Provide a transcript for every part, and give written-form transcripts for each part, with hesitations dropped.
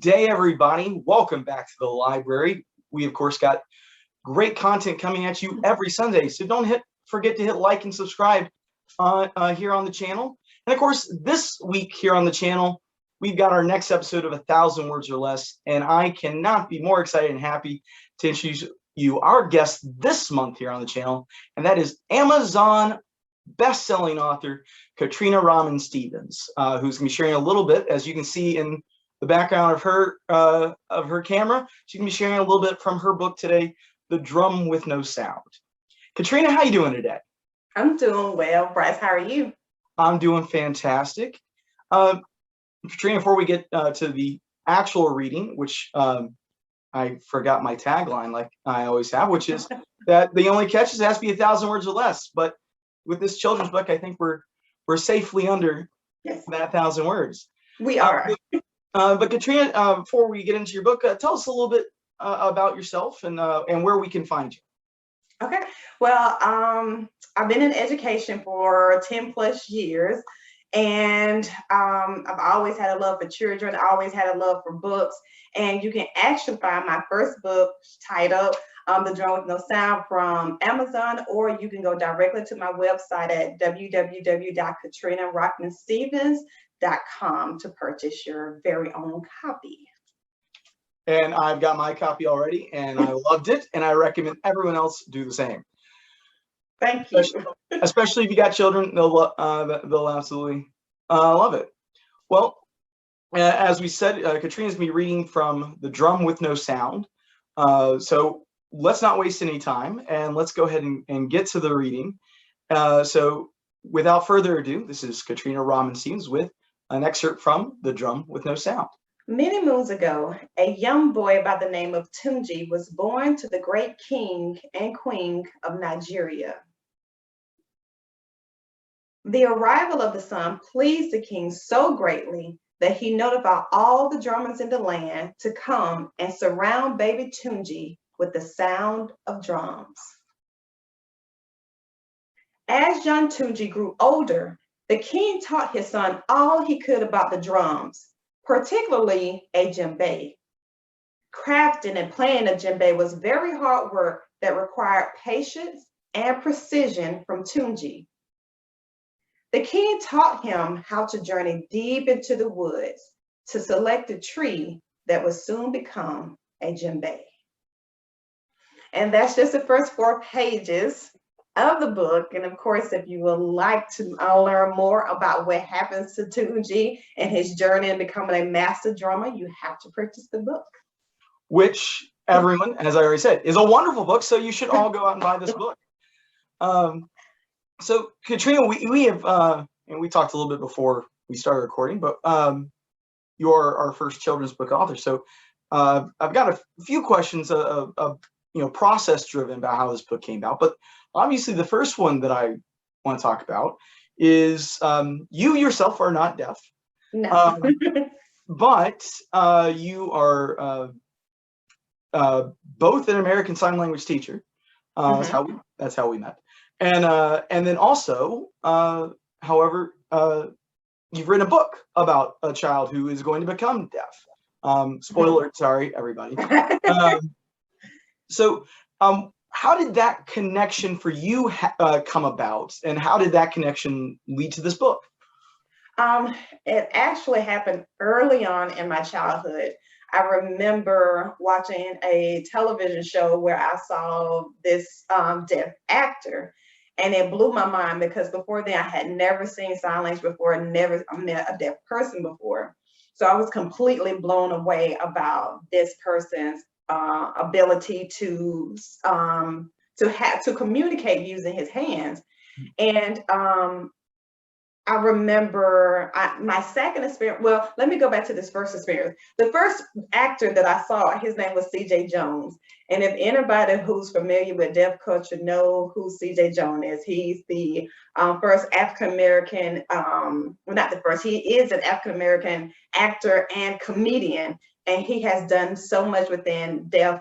day, everybody. Welcome back to the library. We, of course, got great content coming at you every Sunday, so don't forget to hit like and subscribe here on the channel. And, of course, this week here on the channel, we've got our next episode of 1,000 Words or Less, and I cannot be more excited and happy to introduce you our guest this month here on the channel, and that is Amazon best-selling author Katrina Rahman-Stephens, who's going to be sharing a little bit, as you can see in the background of her camera. She's going to be sharing a little bit from her book today, The Drum with No Sound. Katrina, how you doing today? I'm doing well. Brice, how are you? I'm doing fantastic. Katrina, before we get to the actual reading, which I forgot my tagline like I always have, which is that the only catch is it has to be 1,000 words or less. But with this children's book, I think we're safely under that 1,000 words. We are. But Katrina, before we get into your book, tell us a little bit about yourself and where we can find you. Okay. Well, I've been in education for 10 plus years, and I've always had a love for children. I always had a love for books, and you can actually find my first book titled The Drum with No Sound from Amazon, or you can go directly to my website at www.katrinarahmanstephens.com to purchase your very own copy. And I've got my copy already, and I loved it, and I recommend everyone else do the same. Thank you. Especially if you got children, they'll absolutely love it. Well, as we said, Katrina's going to be reading from The Drum with No Sound. So let's not waste any time, and let's go ahead and get to the reading. So without further ado, this is Katrina Rahman-Stephens with an excerpt from The Drum with No Sound. Many moons ago, a young boy by the name of Tunji was born to the great king and queen of Nigeria. The arrival of the son pleased the king so greatly that he notified all the drummers in the land to come and surround baby Tunji with the sound of drums. As young Tunji grew older, the king taught his son all he could about the drums, particularly a djembe. Crafting and playing a djembe was very hard work that required patience and precision from Tunji. The king taught him how to journey deep into the woods to select a tree that would soon become a djembe. And that's just the first 4 pages of the book. And of course, if you would like to learn more about what happens to Tunji and his journey in becoming a master drummer, you have to purchase the book. Which everyone, as I already said, is a wonderful book. So you should all go out and buy this book. So Katrina, we have, and we talked a little bit before we started recording, but you're our first children's book author. So I've got a few questions of process driven about how this book came about. But obviously the first one that I want to talk about is you yourself are not deaf. No. But you are both an American Sign Language teacher. That's how we met. And then also, however, you've written a book about a child who is going to become deaf. Spoiler, sorry, everybody. So how did that connection for you come about, and how did that connection lead to this book? It actually happened early on in my childhood. I remember watching a television show where I saw this deaf actor, and it blew my mind because before then I had never seen sign language before, never met a deaf person before. So I was completely blown away about this person's ability to communicate using his hands. And I remember my second experience. Well, let me go back to this first experience. The first actor that I saw, his name was C.J. Jones. And if anybody who's familiar with deaf culture know who C.J. Jones is, he's the first African-American, well, not the first, he is an African-American actor and comedian. And he has done so much within deaf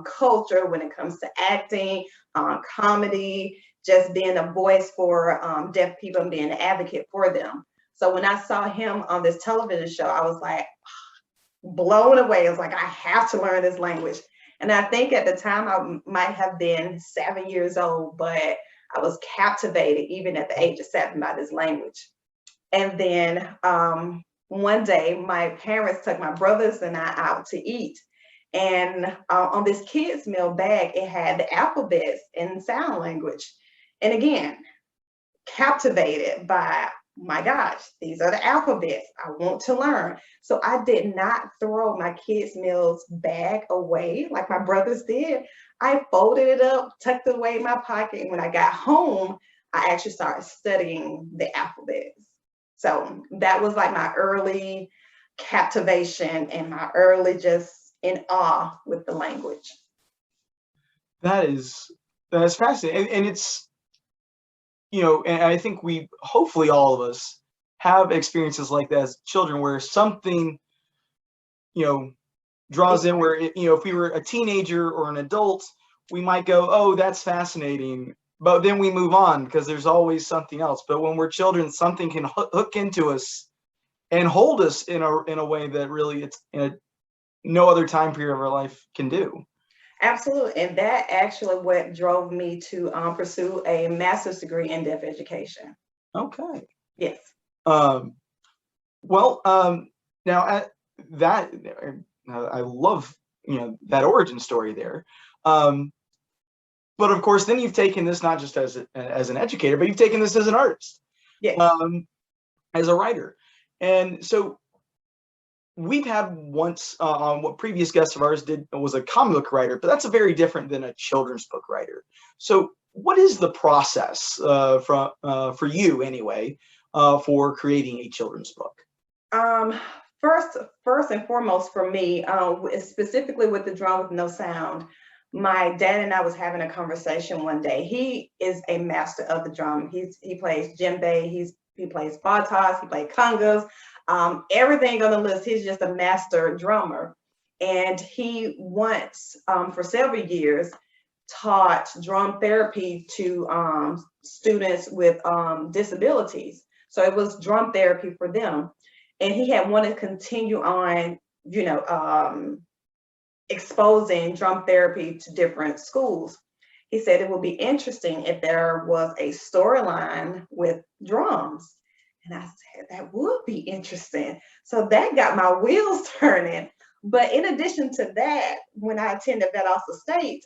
culture when it comes to acting, comedy, just being a voice for deaf people and being an advocate for them. So when I saw him on this television show, I was like, blown away. I was like, I have to learn this language. And I think at the time I might have been 7 years old, but I was captivated even at the age of 7 by this language. And then one day my parents took my brothers and I out to eat. And on this kids meal bag, it had the alphabets in sign language. And again, captivated by, my gosh, these are the alphabets. I want to learn. So I did not throw my kids' meals bag away like my brothers did. I folded it up, tucked it away in my pocket. And when I got home, I actually started studying the alphabets. So that was like my early captivation and my early just in awe with the language. That's fascinating. And it's, and I think hopefully all of us have experiences like that as children where something, draws in where, if we were a teenager or an adult, we might go, oh, that's fascinating. But then we move on because there's always something else. But when we're children, something can hook into us and hold us in a way that really no other time period of our life can do. Absolutely. And that actually what drove me to pursue a master's degree in deaf education. Okay. Yes. Now at that, I love, that origin story there. But of course, then you've taken this not just as an educator, but you've taken this as an artist, Yes. As a writer. And so we've had once on what previous guests of ours did was a comic book writer, but that's a very different than a children's book writer. So what is the process for you anyway, for creating a children's book? First and foremost for me, specifically with the drum with no sound, my dad and I was having a conversation one day. He is a master of the drum. He plays djembe, he plays batas, he plays congas, everything on the list. He's just a master drummer. And he once, for several years, taught drum therapy to students with disabilities. So it was drum therapy for them. And he had wanted to continue on, exposing drum therapy to different schools. He said it would be interesting if there was a storyline with drums. And I said, that would be interesting. So that got my wheels turning. But in addition to that, when I attended Valdosta State,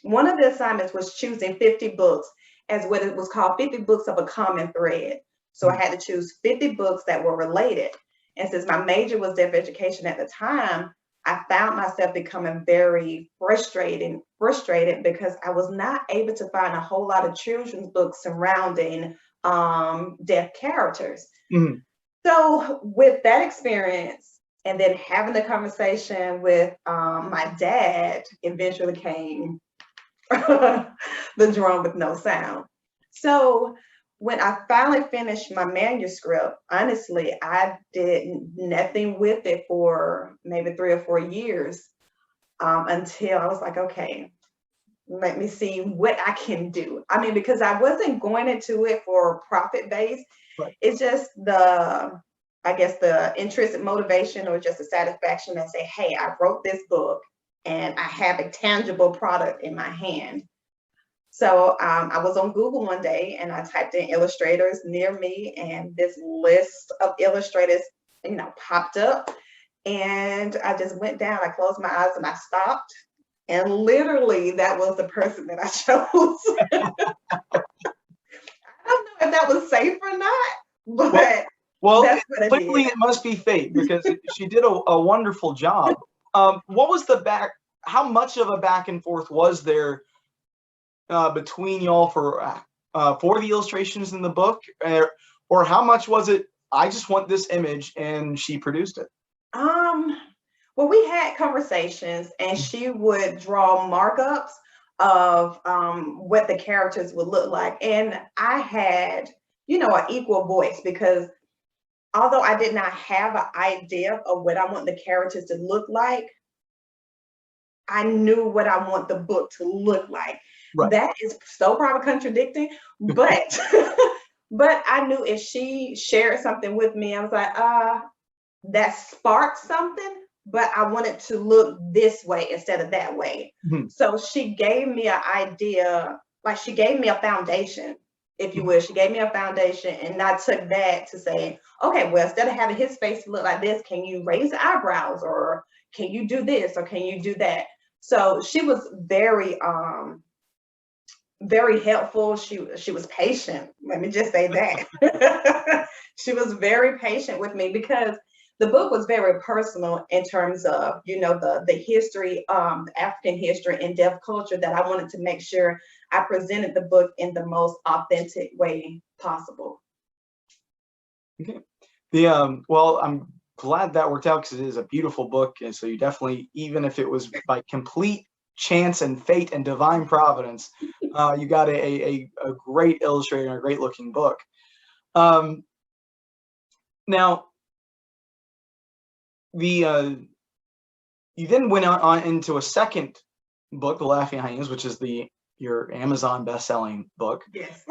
one of the assignments was choosing 50 books as what it was called 50 books of a common thread. So I had to choose 50 books that were related. And since my major was deaf education at the time, I found myself becoming very frustrated because I was not able to find a whole lot of children's books surrounding deaf characters. Mm-hmm. So with that experience, and then having the conversation with my dad, eventually came the drum with no sound. So when I finally finished my manuscript, honestly, I did nothing with it for maybe 3 or 4 years until I was like, okay, let me see what I can do. I mean, because I wasn't going into it for profit base. Right. It's just the intrinsic motivation or just the satisfaction that say, hey, I wrote this book and I have a tangible product in my hand. So I was on Google one day and I typed in illustrators near me, and this list of illustrators, popped up, and I just went down, I closed my eyes and I stopped. And literally that was the person that I chose. I don't know if that was safe or not, but that's what clearly it must be fate because she did a wonderful job. What was how much of a back and forth was there between y'all for the illustrations in the book, or how much was it, I just want this image and she produced it? Well, we had conversations and she would draw markups of what the characters would look like. And I had, an equal voice because although I did not have an idea of what I want the characters to look like, I knew what I want the book to look like. Right. That is so probably contradicting, but but I knew if she shared something with me, I was like, that sparked something, but I wanted to look this way instead of that way. So she gave me an idea, like she gave me a foundation, if you will. She gave me a foundation, and I took that to say, okay, well, instead of having his face look like this, can you raise the eyebrows, or can you do this, or can you do that? So she was very very helpful. She was patient. Let me just say that. She was very patient with me because the book was very personal in terms of, you know, the history, the African history and deaf culture, that I wanted to make sure I presented the book in the most authentic way possible. Okay. Well, I'm glad that worked out, because it is a beautiful book, and so you definitely, even if it was by complete chance and fate and divine providence, you got a great illustrator and a great looking book. Now, you then went on into a second book, The Laughing Hyenas, which is your Amazon best-selling book. Yes.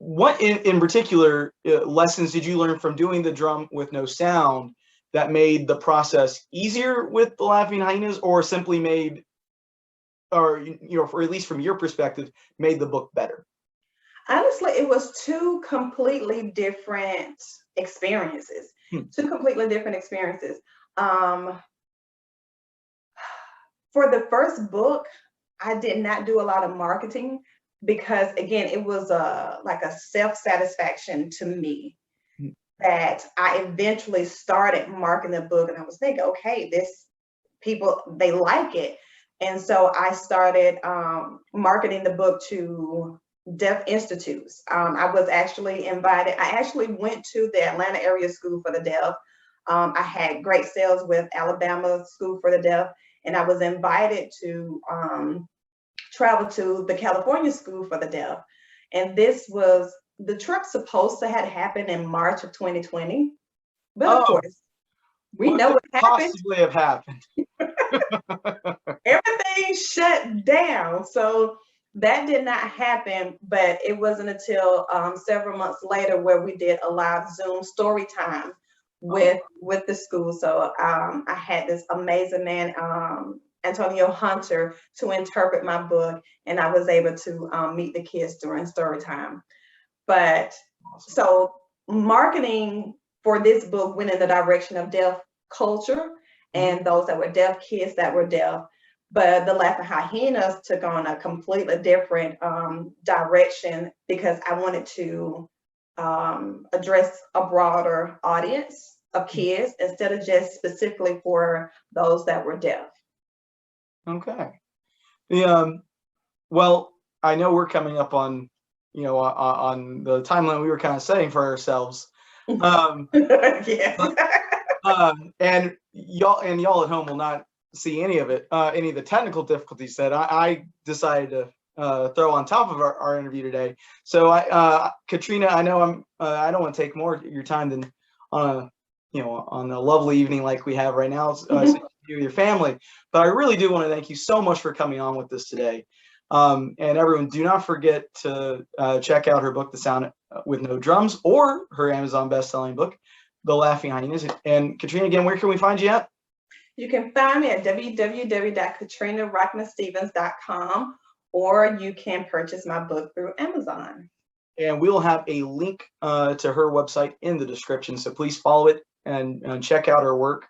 What in particular lessons did you learn from doing the drum with no sound that made the process easier with The Laughing Hyenas, or simply made, or, you know, or at least from your perspective, made the book better? Honestly, it was two completely different experiences. Two completely different experiences. For the first book, I did not do a lot of marketing because, again, it was like a self-satisfaction to me that I eventually started marketing the book, and I was thinking, okay, this people, they like it. And so I started marketing the book to deaf institutes. I was actually invited. I actually went to the Atlanta area school for the deaf. I had great sales with Alabama School for the Deaf, and I was invited to travel to the California School for the Deaf. And the trip supposed to had happened in March of 2020, but of course, we know what happened. Possibly have happened. Everything shut down. So that did not happen, but it wasn't until several months later where we did a live Zoom story time with the school. So I had this amazing man, Antonio Hunter, to interpret my book, and I was able to meet the kids during story time. But so marketing for this book went in the direction of deaf culture and those that were deaf, kids that were deaf. But the Laughing Hyenas took on a completely different direction, because I wanted to address a broader audience of kids instead of just specifically for those that were deaf. Okay. Well, I know we're coming up on, you know, on the timeline we were kind of setting for ourselves. Yes. And y'all at home will not see any of it, any of the technical difficulties that I decided to throw on top of our interview today. So Katrina, I know I don't want to take more of your time than on a lovely evening like we have right now, with your family. But I really do want to thank you so much for coming on with us today. And everyone, do not forget to check out her book, The Sound with No Drums, or her Amazon best-selling book, The Laughing Hyenas. And Katrina, again, where can we find you at? You can find me at www.katrinarachmanstephens.com, or you can purchase my book through Amazon. And we'll have a link to her website in the description, so please follow it and check out her work.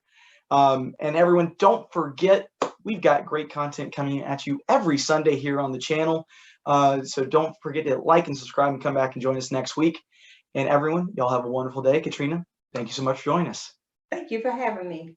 And everyone, don't forget, we've got great content coming at you every Sunday here on the channel. So don't forget to like and subscribe and come back and join us next week. And everyone, y'all have a wonderful day. Katrina, thank you so much for joining us. Thank you for having me.